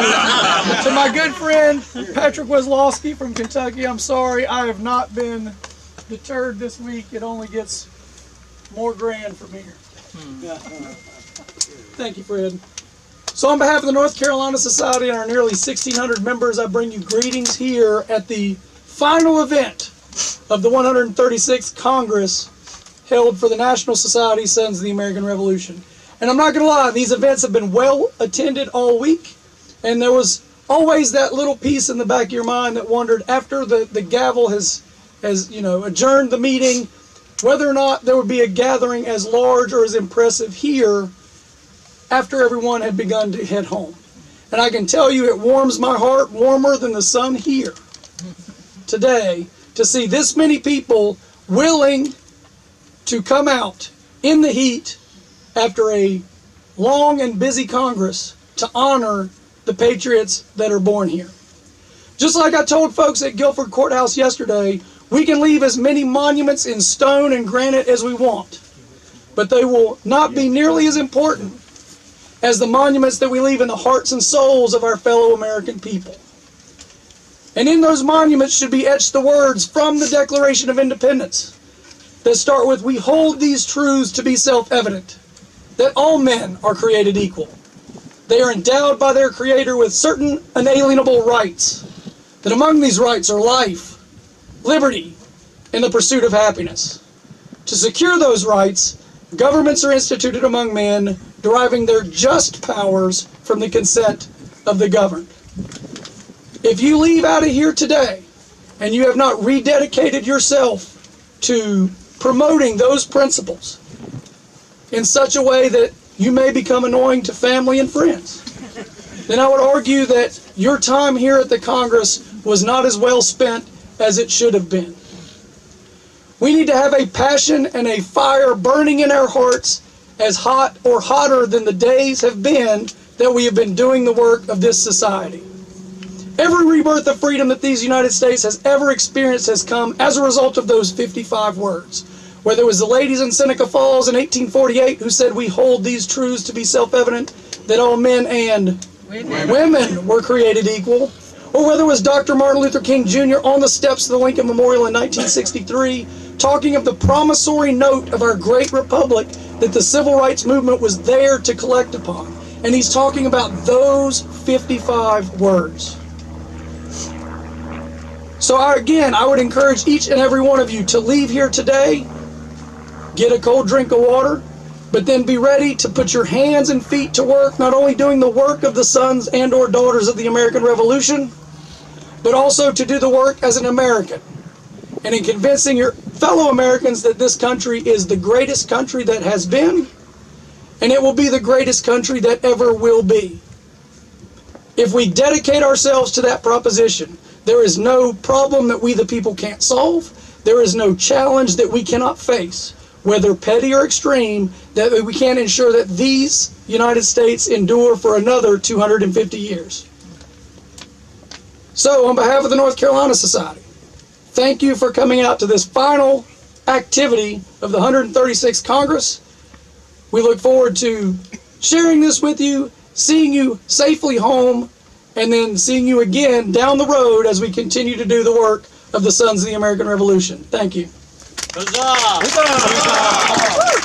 To my good friend Patrick Weslowski from Kentucky, I'm sorry I have not been deterred this week. It only gets more grand from here. Thank you, Fred. So on behalf of the North Carolina Society and our nearly 1,600 members, I bring you greetings here at the final event of the 136th Congress held for the National Society Sons of the American Revolution. And I'm not going to lie, these events have been well attended all week, and there was always that little piece in the back of your mind that wondered, after the gavel has adjourned the meeting, whether or not there would be a gathering as large or as impressive here after everyone had begun to head home. And I can tell you, it warms my heart warmer than the sun here today to see this many people willing to come out in the heat after a long and busy Congress to honor the patriots that are born here. Just like I told folks at Guilford Courthouse yesterday, we can leave as many monuments in stone and granite as we want, but they will not be nearly as important as the monuments that we leave in the hearts and souls of our fellow American people. And in those monuments should be etched the words from the Declaration of Independence that start with, "We hold these truths to be self-evident, that all men are created equal. They are endowed by their Creator with certain unalienable rights, that among these rights are life, liberty, and the pursuit of happiness. To secure those rights, governments are instituted among men, deriving their just powers from the consent of the governed." If you leave out of here today and you have not rededicated yourself to promoting those principles in such a way that you may become annoying to family and friends, then I would argue that your time here at the Congress was not as well spent as it should have been. We need to have a passion and a fire burning in our hearts as hot or hotter than the days have been that we have been doing the work of this society. Every rebirth of freedom that these United States has ever experienced has come as a result of those 55 words. Whether it was the ladies in Seneca Falls in 1848 who said, "We hold these truths to be self-evident, that all men and women were created equal," or whether it was Dr. Martin Luther King Jr. on the steps of the Lincoln Memorial in 1963, talking of the promissory note of our great republic that the civil rights movement was there to collect upon. And he's talking about those 55 words. So I would encourage each and every one of you to leave here today, get a cold drink of water, but then be ready to put your hands and feet to work, not only doing the work of the sons and or daughters of the American Revolution, but also to do the work as an American, and in convincing your fellow Americans that this country is the greatest country that has been, and it will be the greatest country that ever will be. If we dedicate ourselves to that proposition, there is no problem that we the people can't solve. There is no challenge that we cannot face, whether petty or extreme, that we can't ensure that these United States endure for another 250 years. So, on behalf of the North Carolina Society, thank you for coming out to this final activity of the 136th Congress. We look forward to sharing this with you, seeing you safely home, and then seeing you again down the road as we continue to do the work of the Sons of the American Revolution. Thank you. Huzzah! Huzzah!